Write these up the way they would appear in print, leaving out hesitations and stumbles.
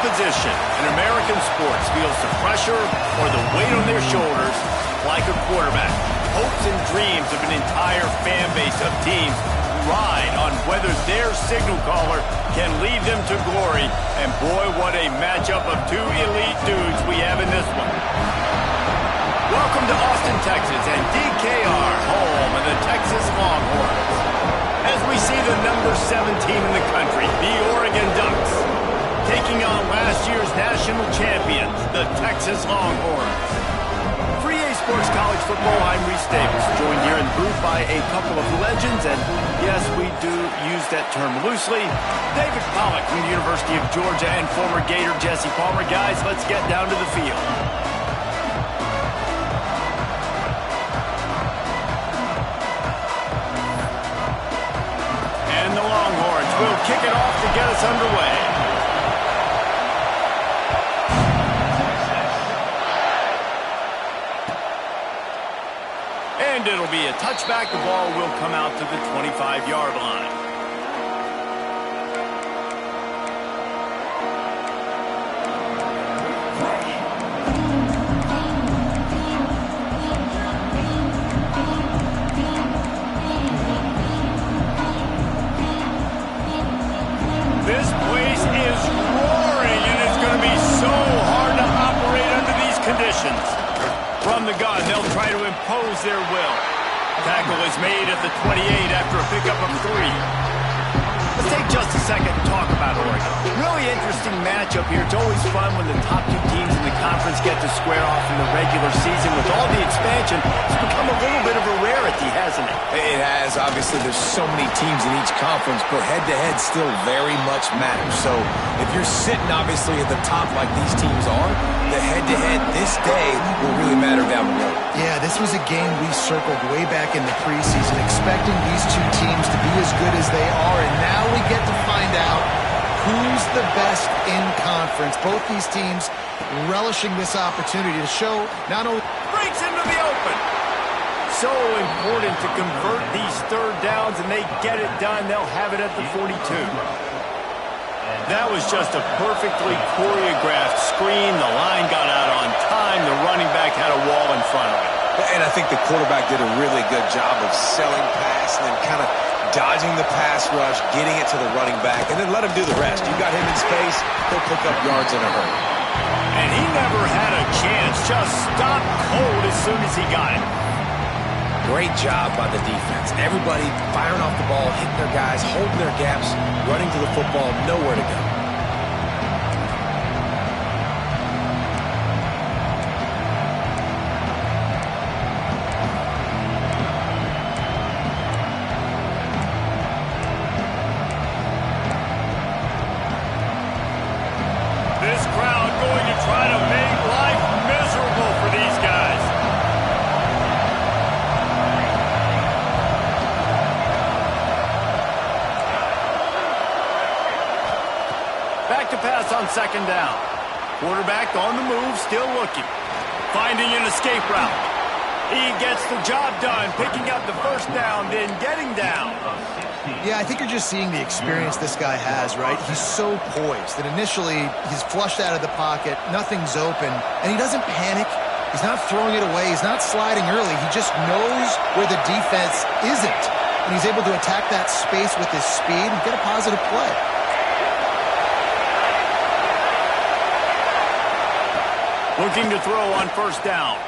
position in American sports feels the pressure or the weight on their shoulders like a quarterback. Hopes and dreams of an entire fan base of teams ride on whether their signal caller can lead them to glory. And boy, what a matchup of two elite dudes we have in this one. Welcome to Austin, Texas, and DKR, home of the Texas Longhorns. As we see the number 7 team in the country, the Oregon Ducks, taking on last year's national champions, the Texas Longhorns. For EA Sports College Football, I'm Reese Davis, joined here in the booth by a couple of legends, and yes, we do use that term loosely. David Pollack from the University of Georgia and former Gator Jesse Palmer. Guys, let's get down to the field. And the Longhorns will kick it off to get us underway. And it'll be a touchback. The ball will come out to the 25-yard line. This place is roaring, and it's going to be so hard to operate under these conditions. From the gun, they'll try to impose their will. Tackle is made at the 28 after a pickup of 3. Let's take just a second and talk about Oregon. Really interesting matchup here. It's always fun when the top 2 teams in the conference get to square off in the regular season. With all the expansion, it's become a little bit of a rarity, hasn't it? It has. Obviously, there's so many teams in each conference, but head-to-head still very much matters. So if you're sitting, obviously, at the top like these teams are, the head-to-head this day will really matter down the road. Yeah, this was a game we circled way back in the preseason, expecting these 2 teams to be as good as they are, and now we get to find out who's the best in conference. Both these teams relishing this opportunity to show not only... Breaks into the open. So important to convert these third downs, and they get it done. They'll have it at the 42. That was just a perfectly choreographed screen. The line got out on time. The running back had a wall in front of him. And I think the quarterback did a really good job of selling pass and then kind of dodging the pass rush, getting it to the running back, and then let him do the rest. You got him in space, he'll pick up yards in a hurry. And he never had a chance. Just stopped cold as soon as he got it. Great job by the defense. Everybody firing off the ball, hitting their guys, holding their gaps, running to the football, nowhere to go. This crowd going to try to make life miserable for these guys. Back to pass on second down. Quarterback on the move, still looking. Finding an escape route. He gets the job done, picking up the first down, then getting down. Yeah, I think you're just seeing the experience this guy has, right? He's so poised that initially he's flushed out of the pocket, nothing's open, and he doesn't panic. He's not throwing it away. He's not sliding early. He just knows where the defense isn't, and he's able to attack that space with his speed and get a positive play. Looking to throw on first down.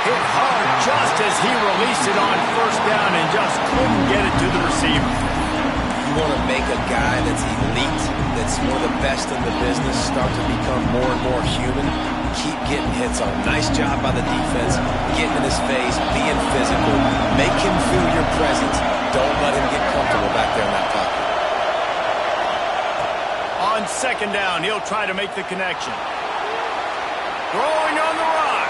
Hit hard just as he released it on first down and just couldn't get it to the receiver. You want to make a guy that's elite, that's one of the best in the business, start to become more and more human. Keep getting hits on him. Nice job by the defense, getting in his face, being physical. Make him feel your presence. Don't let him get comfortable back there in that pocket. On second down, he'll try to make the connection. Throwing on the run.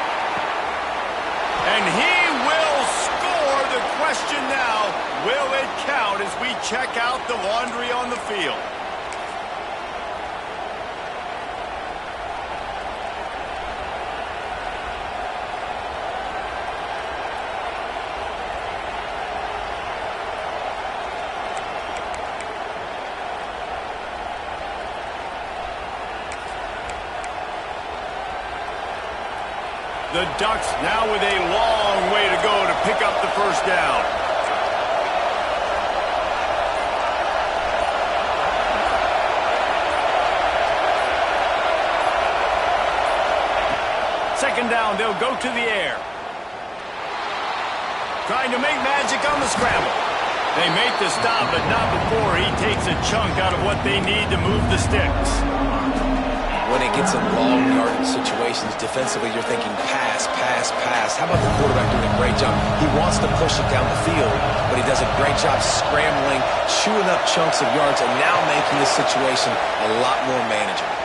And he will score. The question now, will it count as we check out the laundry on the field? The Ducks now with a long way to go to pick up the first down. Second down, they'll go to the air. Trying to make magic on the scramble. They make the stop, but not before he takes a chunk out of what they need to move the sticks. When it gets in long yardage situations, defensively, you're thinking pass, pass, pass. How about the quarterback doing a great job? He wants to push it down the field, but he does a great job scrambling, chewing up chunks of yards, and now making the situation a lot more manageable.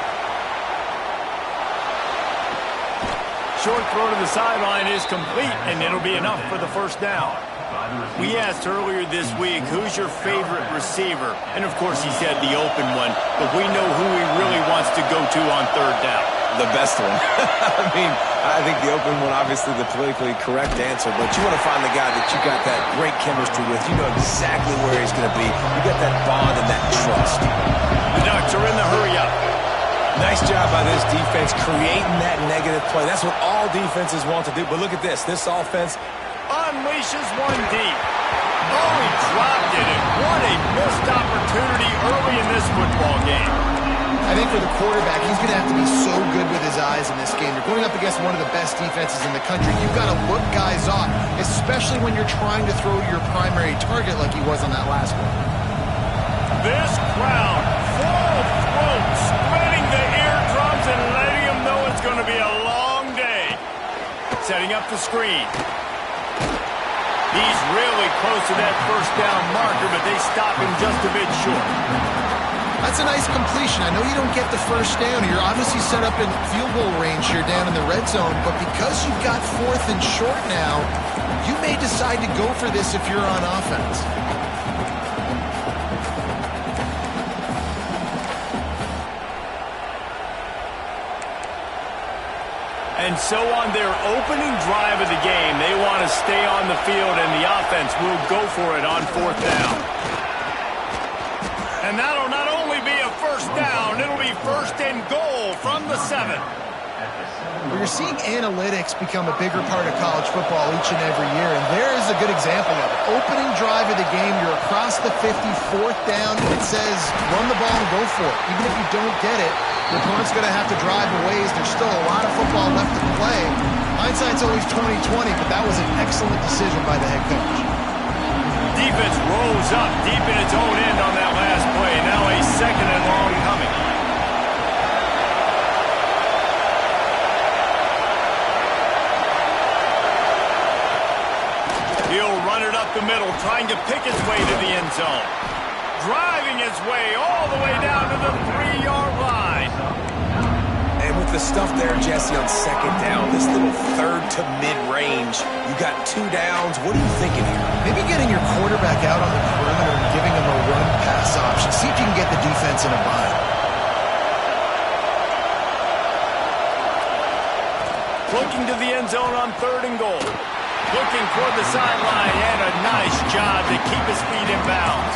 Short throw to the sideline is complete, and it'll be enough for the first down. We asked earlier this week, who's your favorite receiver? And, of course, he said the open one, but we know who he really wants to go to on third down. The best one. I think the open one, obviously the politically correct answer, but you want to find the guy that you got that great chemistry with. You know exactly where he's going to be. You got that bond and that trust. The Ducks are in the hurry-up. Nice job by this defense creating that negative play. That's what all defenses want to do. But look at this. This offense unleashes one deep. Oh, he dropped it, and what a missed opportunity early in this football game. I think for the quarterback, he's going to have to be so good with his eyes in this game. You're going up against one of the best defenses in the country. You've got to look guys off, especially when you're trying to throw to your primary target like he was on that last one. This crowd, full throat, splitting the eardrums and letting them know it's going to be a long day. Setting up the screen. He's really close to that first down marker, but they stop him just a bit short. That's a nice completion. I know you don't get the first down. You're obviously set up in field goal range here down in the red zone, but because you've got fourth and short now, you may decide to go for this if you're on offense. And so on their opening drive of the game, they want to stay on the field, and the offense will go for it on fourth down. And that'll not only be a first down, it'll be first and goal from the 7. Well, you're seeing analytics become a bigger part of college football each and every year, and there is a good example of it. Opening drive of the game, you're across the 50, fourth down, and it says run the ball and go for it. Even if you don't get it, your opponent's going to have to drive a ways. There's still a lot of football left to play. Hindsight's always 20/20, but that was an excellent decision by the head coach. Defense rose up deep in its own end on that last play. Now a second and long coming. He'll run it up the middle, trying to pick his way to the end zone. Driving his way all the way down to the 3-yard line. And with the stuff there, Jesse, on second down, this little third to mid-range, you got 2 downs. What are you thinking here? Maybe getting your quarterback out on the perimeter and giving him a run-pass option. See if you can get the defense in a bind. Looking to the end zone on third and goal. Looking toward the sideline, and a nice job to keep his feet in bounds.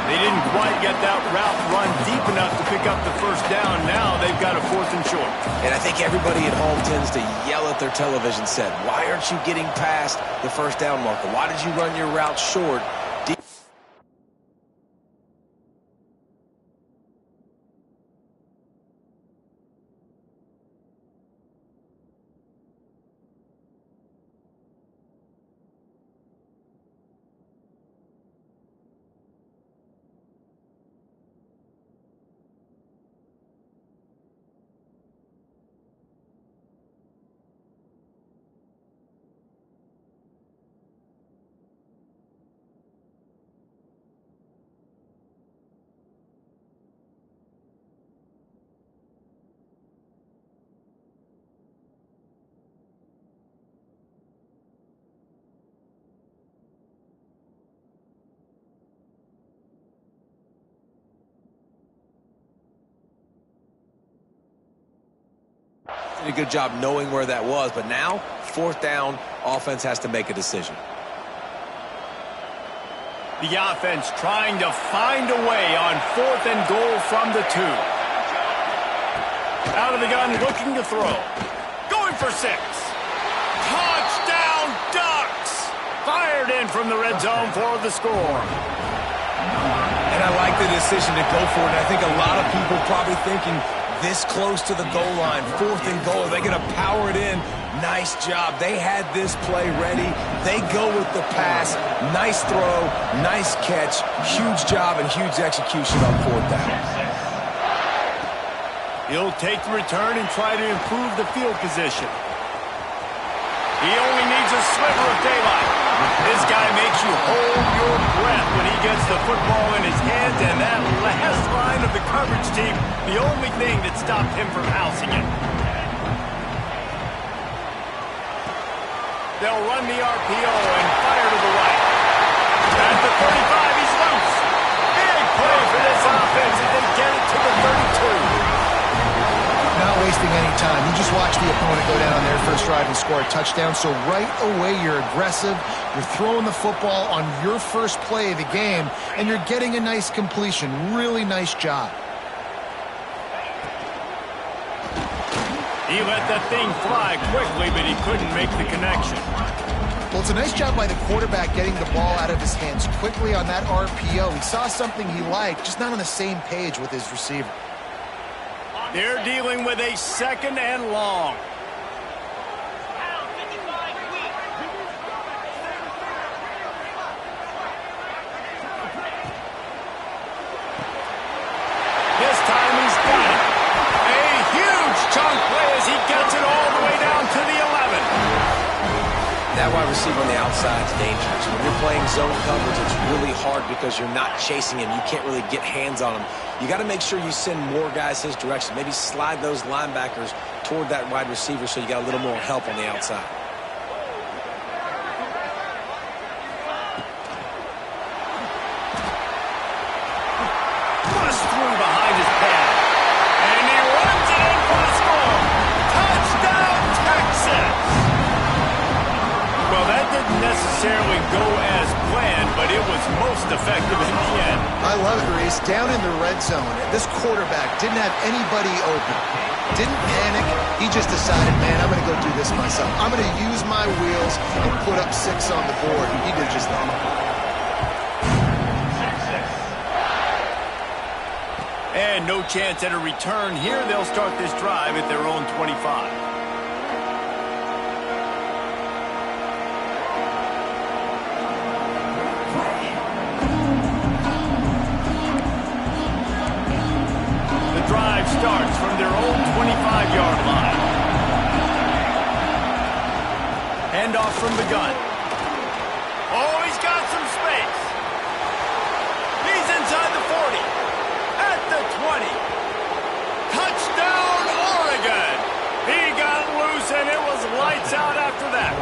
They didn't quite get that route run deep enough to pick up the first down. Now they've got a fourth and short. And I think everybody at home tends to yell at their television set, why aren't you getting past the first down marker? Why did you run your route short? Did a good job knowing where that was, but now, fourth down, offense has to make a decision. The offense trying to find a way on fourth and goal from the 2. Out of the gun, looking to throw. Going for 6. in from the red zone for the score. And I like the decision to go for it. I think a lot of people probably thinking this close to the goal line, 4th and goal, they're going to power it in. Nice job. They had this play ready. They go with the pass. Nice throw, nice catch. Huge job and huge execution on 4th down. He'll take the return and try to improve the field position. He only needs a sliver of daylight. This guy makes you hold your breath when he gets the football in his hands, and that last line of the coverage team, the only thing that stopped him from housing it. They'll run the RPO and fire to the right. At the 35, he's loose. Big play for this offense as they get it to the 32. Not wasting any time. You just watch the opponent go down on their first drive and score a touchdown. So right away, you're aggressive. You're throwing the football on your first play of the game, and you're getting a nice completion. Really nice job. He let that thing fly quickly, but he couldn't make the connection. Well, it's a nice job by the quarterback getting the ball out of his hands quickly on that RPO. He saw something he liked, just not on the same page with his receiver. They're dealing with a 2nd and long. This time he's got it. A huge chunk play as he gets it all the way down to the 11. That wide receiver on the outside is dangerous. When you're playing zone coverage, it's really hard because you're not chasing him. You can't really get hands on him. You got to make sure you send more guys his direction. Maybe slide those linebackers toward that wide receiver so you got a little more help on the outside. Bust through behind his pad. And he runs it in for the score. Touchdown, Texas! Well, that didn't necessarily go as planned, but it was most effective in the end. I love it, Reese. Down in the red zone, this quarterback didn't have anybody open. Didn't panic. He just decided, man, I'm going to go do this myself. I'm going to use my wheels and put up 6 on the board. He did just that. And no chance at a return here. They'll start this drive at their own 25. Drive starts from their own 25-yard line. Hand off from the gun. Oh, he's got some space. He's inside the 40. At the 20. Touchdown, Oregon. He got loose, and it was lights out after that.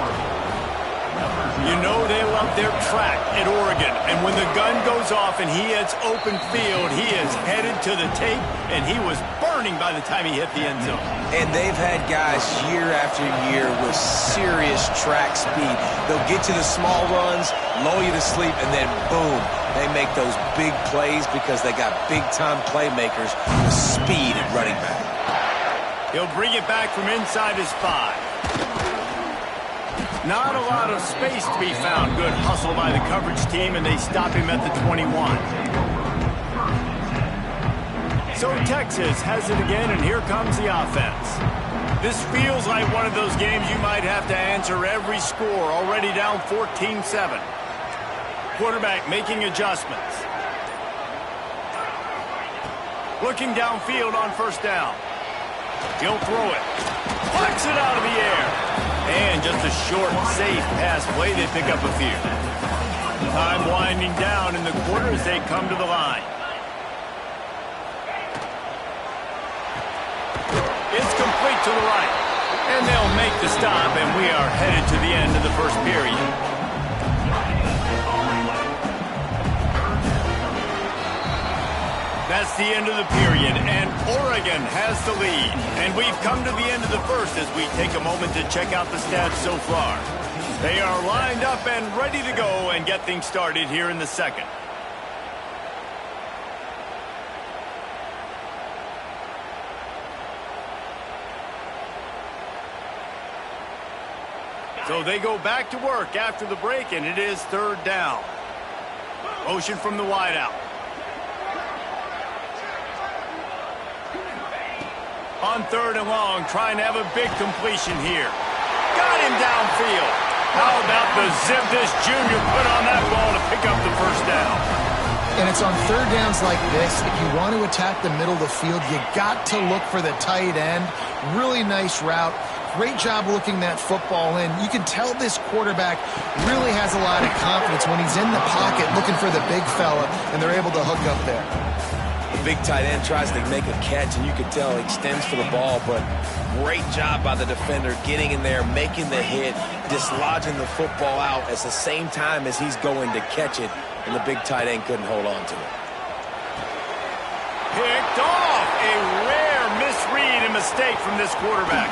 You know they love their track at Oregon, and when the gun goes off and he hits open field, he is headed to the tape, and he was burning by the time he hit the end zone. And they've had guys year after year with serious track speed. They'll get you the small runs, lull you to sleep, and then boom, they make those big plays because they got big-time playmakers with speed at running back. He'll bring it back from inside his 5. Not a lot of space to be found. Good hustle by the coverage team, and they stop him at the 21. So Texas has it again, and here comes the offense. This feels like one of those games you might have to answer every score, already down 14-7. Quarterback making adjustments. Looking downfield on 1st down. He'll throw it. Plucks it out of the air. And just a short, safe pass play. They pick up a few. Time winding down in the quarter as they come to the line. It's complete to the right. And they'll make the stop, and we are headed to the end of the first period. That's the end of the period, and Oregon has the lead. And we've come to the end of the first as we take a moment to check out the stats so far. They are lined up and ready to go and get things started here in the second. So they go back to work after the break, and it is third down. Motion from the wideout. On third and long, trying to have a big completion here. Got him downfield. How about the zip this junior put on that ball to pick up the first down? And it's on third downs like this. If you want to attack the middle of the field, you got to look for the tight end. Really nice route. Great job looking that football in. You can tell this quarterback really has a lot of confidence when he's in the pocket looking for the big fella, and they're able to hook up there. The big tight end tries to make a catch, and you can tell he extends for the ball, but great job by the defender getting in there, making the hit, dislodging the football out at the same time as he's going to catch it, and the big tight end couldn't hold on to it. Picked off. A rare misread and mistake from this quarterback.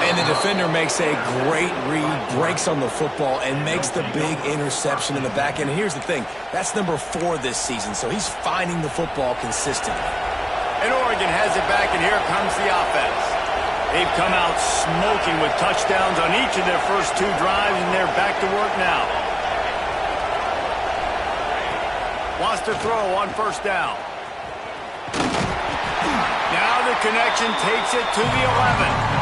And the defender makes a great read, breaks on the football, and makes the big interception in the back end. And here's the thing, that's number 4 this season, so he's finding the football consistently. And Oregon has it back, and here comes the offense. They've come out smoking with touchdowns on each of their first 2 drives, and they're back to work now. Wants to throw on first down. Now the connection takes it to the 11.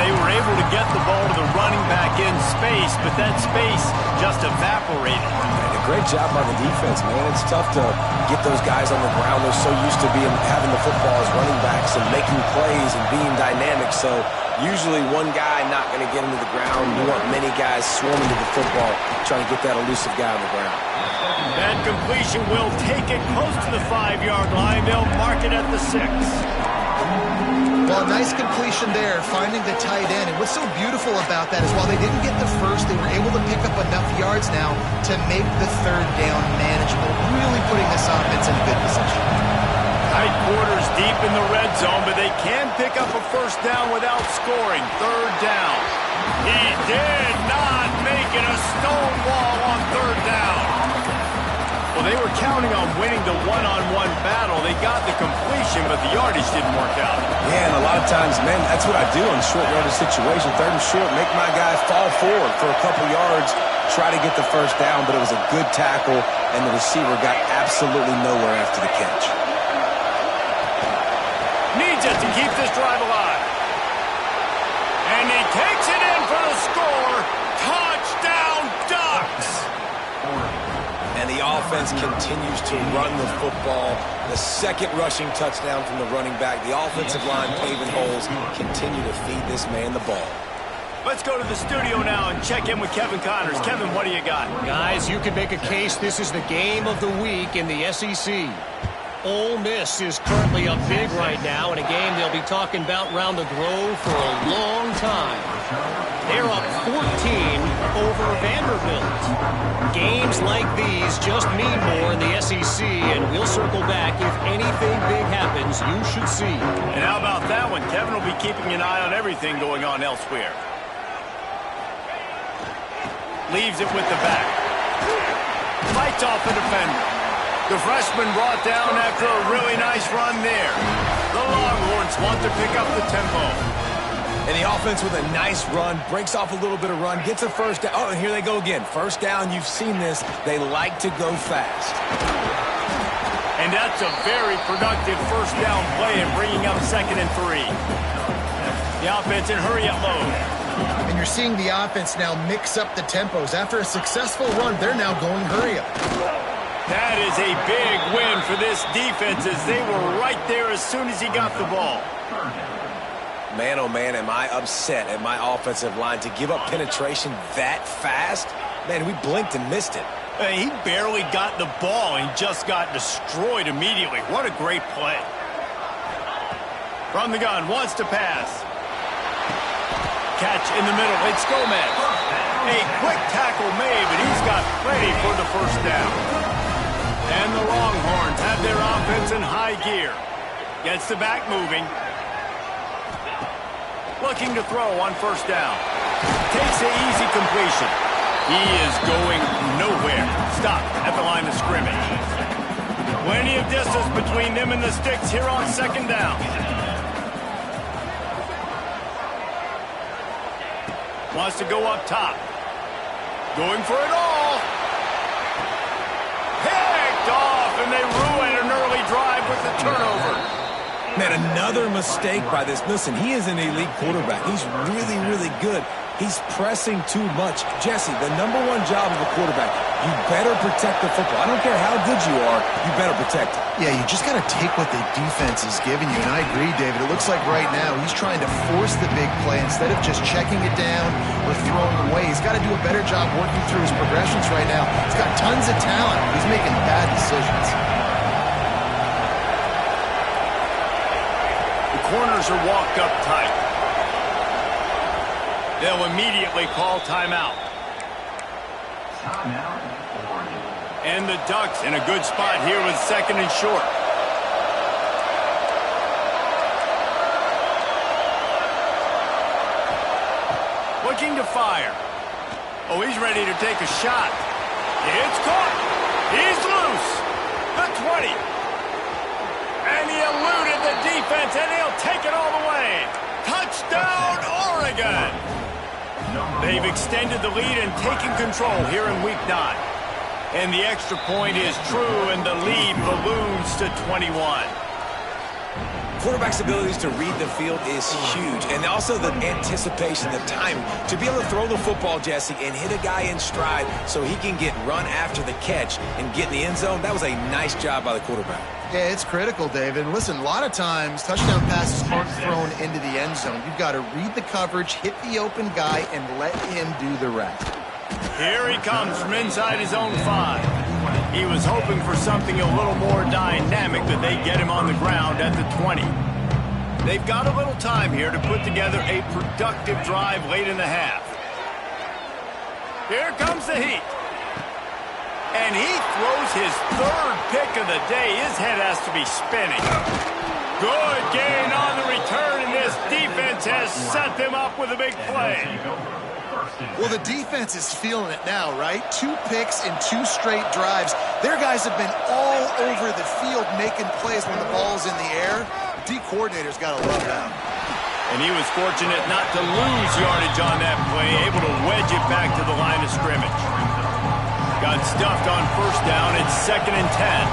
They were able to get the ball to the running back in space, but that space just evaporated. And a great job by the defense, man. It's tough to get those guys on the ground. They're so used to having the football as running backs and making plays and being dynamic. So usually one guy not going to get him to the ground. You want many guys swarming to the football, trying to get that elusive guy on the ground. That completion will take it close to the 5-yard line. They'll mark it at the 6. Well, nice completion there, finding the tight end. And what's so beautiful about that is while they didn't get the first, they were able to pick up enough yards now to make the third down manageable, really putting this offense in a good position. Tight quarters deep in the red zone, but they can pick up a first down without scoring. Third down. He did not make it a stone wall on third down. Well, they were counting on winning the one-on-one battle. They got the completion, but the yardage didn't work out. Yeah, and a lot of times, man, that's what I do in short yardage situation. Third and short, make my guy fall forward for a couple yards, try to get the first down, but it was a good tackle, and the receiver got absolutely nowhere after the catch. Needs it to keep this drive alive. And he takes it in for the score. Touchdown, Ducks! And the offense continues to run the football. The second rushing touchdown from the running back. The offensive line paving holes. Continue to feed this man the ball. Let's go to the studio now and check in with Kevin Connors. Kevin, what do you got? Guys, you can make a case this is the game of the week in the SEC. Ole Miss is currently up big right now in a game they'll be talking about round the Grove for a long time. They're up 14 over Vanderbilt. Games like these just mean more in the SEC, and we'll circle back. If anything big happens, you should see. And how about that one? Kevin will be keeping an eye on everything going on elsewhere. Leaves it with the back. Fights off the defender. The freshman brought down after a really nice run there. The Longhorns want to pick up the tempo. And the offense with a nice run, breaks off a little bit of run, gets a first down. Oh, and here they go again. First down, you've seen this. They like to go fast. And that's a very productive first down play in bringing up 2nd and 3. The offense in hurry-up mode. And you're seeing the offense now mix up the tempos. After a successful run, they're now going hurry-up. That is a big win for this defense as they were right there as soon as he got the ball. Man, oh man, am I upset at my offensive line to give up penetration that fast? Man, we blinked and missed it. He barely got the ball and just got destroyed immediately. What a great play. From the gun, wants to pass. Catch in the middle, it's Gomez. A quick tackle made, but he's got plenty for the first down. And the Longhorns have their offense in high gear. Gets the back moving. Looking to throw on first down. Takes the easy completion. He is going nowhere. Stopped at the line of scrimmage. Plenty of distance between them and the sticks here on 2nd down. Wants to go up top. Going for it all. Picked off, and they ruin an early drive with the turnover. Man, another mistake by this. Listen, he is an elite quarterback. He's really, really good. He's pressing too much. Jesse, the #1 job of a quarterback, you better protect the football. I don't care how good you are, you better protect it. Yeah, you just got to take what the defense is giving you. And I agree, David. It looks like right now he's trying to force the big play instead of just checking it down or throwing away. He's got to do a better job working through his progressions right now. He's got tons of talent. He's making bad decisions. The corners are walked up tight. They'll immediately call timeout. And the Ducks in a good spot here with 2nd and short. Looking to fire. Oh, he's ready to take a shot. It's caught. He's loose. The 20. And he eluded the defense, and he'll take it all the way. Touchdown, Oregon. They've extended the lead and taken control here in Week 9. And the extra point is true, and the lead balloons to 21. Quarterback's abilities to read the field is huge, and also the anticipation, the timing. To be able to throw the football, Jesse, and hit a guy in stride so he can get run after the catch and get in the end zone, that was a nice job by the quarterback. Yeah, it's critical, David. Listen, a lot of times touchdown passes aren't thrown into the end zone. You've got to read the coverage, hit the open guy, and let him do the rest. Here he comes from inside his own 5. He was hoping for something a little more dynamic, that they get him on the ground at the 20. They've got a little time here to put together a productive drive late in the half. Here comes the heat. And he throws his 3rd pick of the day. His head has to be spinning. Good gain on the return, and this defense has set them up with a big play. Well, the defense is feeling it now, right? 2 picks in 2 straight drives. Their guys have been all over the field making plays when the ball's in the air. D coordinator's got to love that. And he was fortunate not to lose yardage on that play, able to wedge it back to the line of scrimmage. Got stuffed on 1st down. It's 2nd and 10.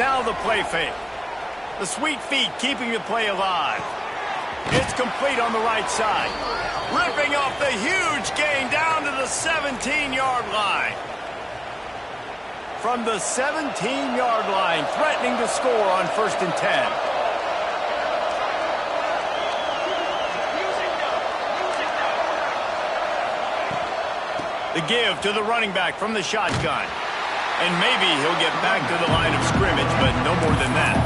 Now the play fake. The sweet feet keeping the play alive. It's complete on the right side. Ripping off the huge gain down to the 17-yard line. From the 17-yard line, threatening to score on 1st and 10. The give to the running back from the shotgun. And maybe he'll get back to the line of scrimmage, but no more than that.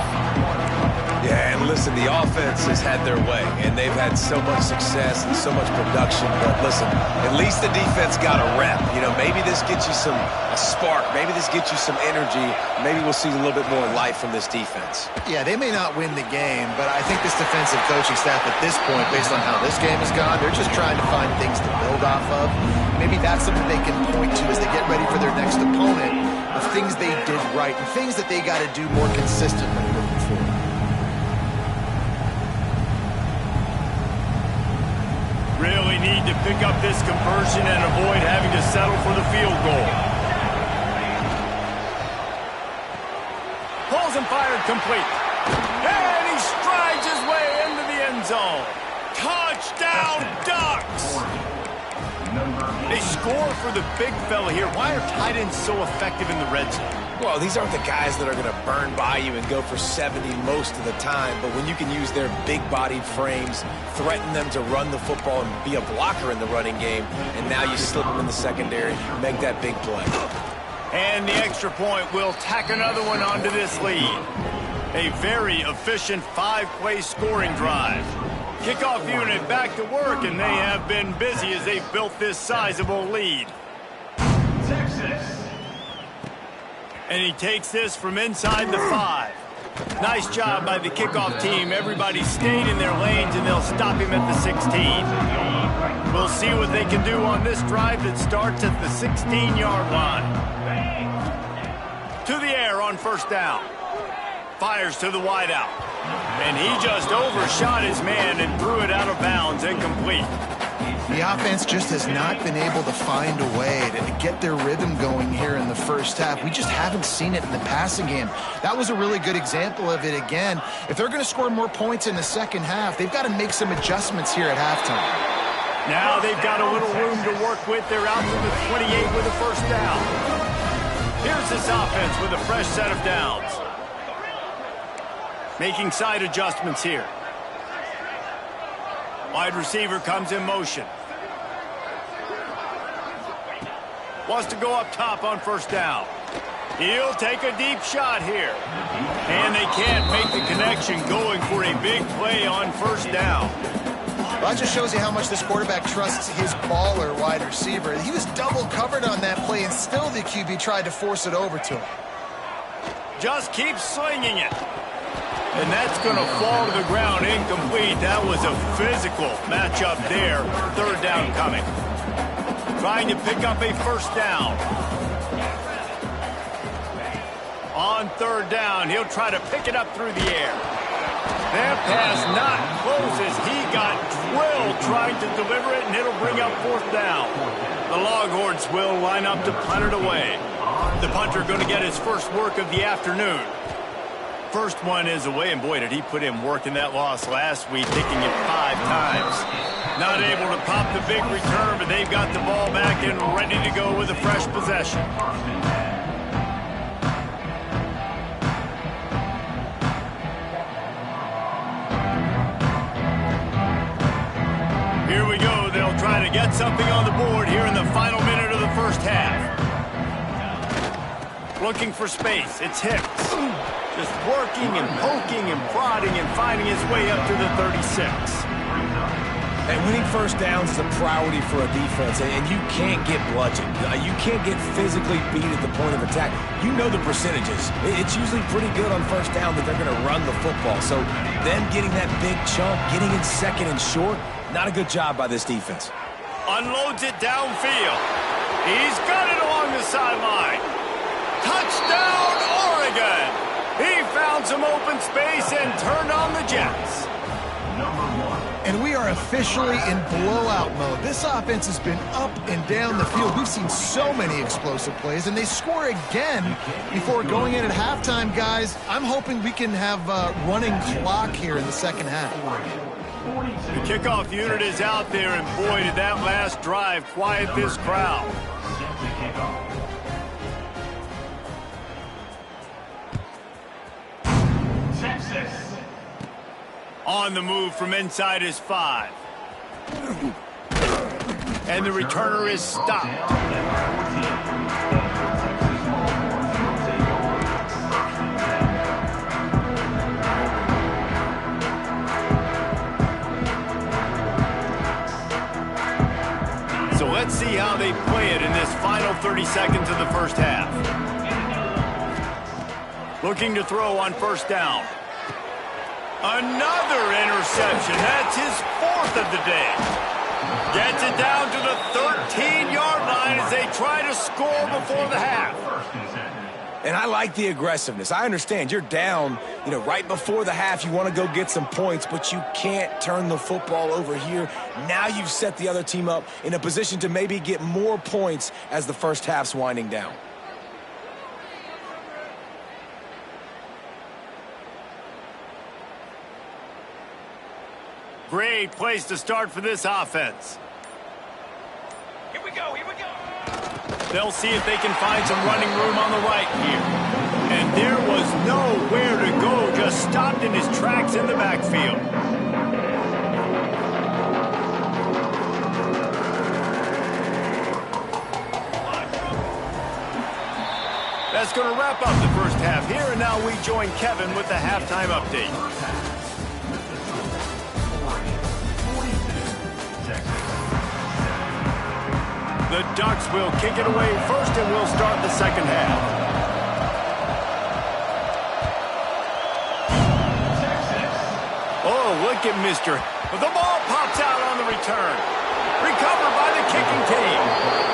Yeah, and listen, the offense has had their way, and they've had so much success and so much production. But listen, at least the defense got a rep. You know, maybe this gets you a spark. Maybe this gets you some energy. Maybe we'll see a little bit more life from this defense. Yeah, they may not win the game, but I think this defensive coaching staff at this point, based on how this game has gone, they're just trying to find things to build off of. Maybe that's something they can point to as they get ready for their next opponent, of things they did right and things that they got to do more consistently moving forward. Really need to pick up this conversion and avoid having to settle for the field goal. Pulls and fired complete. And he strides his way into the end zone. Touchdown, Ducks! They score for the big fella here. Why are tight ends so effective in the red zone? Well, these aren't the guys that are going to burn by you and go for 70 most of the time, but when you can use their big-bodied frames, threaten them to run the football and be a blocker in the running game, and now you slip them in the secondary, make that big play. And the extra point will tack another one onto this lead. A very efficient 5-play scoring drive. Kickoff unit back to work, and they have been busy as they've built this sizable lead. Texas. And he takes this from inside the 5. Nice job by the kickoff team. Everybody stayed in their lanes, and they'll stop him at the 16. We'll see what they can do on this drive that starts at the 16-yard line. To the air on 1st down. Fires to the wideout. And he just overshot his man and threw it out of bounds, incomplete. The offense just has not been able to find a way to get their rhythm going here in the first half. We just haven't seen it in the passing game. That was a really good example of it again. If they're going to score more points in the second half, they've got to make some adjustments here at halftime. Now they've got a little room to work with. They're out to the 28 with a first down. Here's this offense with a fresh set of downs. Making side adjustments here. Wide receiver comes in motion. Wants to go up top on first down. He'll take a deep shot here. And they can't make the connection, going for a big play on first down. Well, that just shows you how much this quarterback trusts his baller wide receiver. He was double covered on that play, and still the QB tried to force it over to him. Just keeps slinging it. And that's going to fall to the ground, incomplete. That was a physical matchup there. Third down coming. Trying to pick up a first down. On third down, he'll try to pick it up through the air. That pass not close as he got drilled trying to deliver it, and it'll bring up fourth down. The Longhorns will line up to punt it away. The punter going to get his first work of the afternoon. First one is away, and boy, did he put in work in that loss last week, kicking it 5 times. Not able to pop the big return, but they've got the ball back and ready to go with a fresh possession. Here we go. They'll try to get something on the board here in the final minute of the first half. Looking for space. It's Hicks. Just working and poking and prodding and finding his way up to the 36. And winning first downs is a priority for a defense, and you can't get bludgeoned. You can't get physically beat at the point of attack. You know the percentages. It's usually pretty good on first down that they're going to run the football. So them getting that big chunk, getting in second and short, not a good job by this defense. Unloads it downfield. He's got it along the sideline. Touchdown, Oregon! He found some open space and turned on the Jets. And we are officially in blowout mode. This offense has been up and down the field. We've seen so many explosive plays, and they score again before going in at halftime, guys. I'm hoping we can have a running clock here in the second half. The kickoff unit is out there, and boy, did that last drive quiet this crowd. On the move from inside his 5. And the returner is stopped. So let's see how they play it in this final 30 seconds of the first half. Looking to throw on first down. Another interception. That's his 4th of the day. Gets it down to the 13-yard line as they try to score before the half. And I like the aggressiveness. I understand you're down, right before the half. You want to go get some points, but you can't turn the football over here. Now you've set the other team up in a position to maybe get more points as the first half's winding down. Great place to start for this offense. Here we go, here we go. They'll see if they can find some running room on the right here. And there was nowhere to go, just stopped in his tracks in the backfield. That's going to wrap up the first half here, and now we join Kevin with the halftime update. The Ducks will kick it away first, and we'll start the second half. Oh, look at Mr. The ball pops out on the return. Recovered by the kicking team.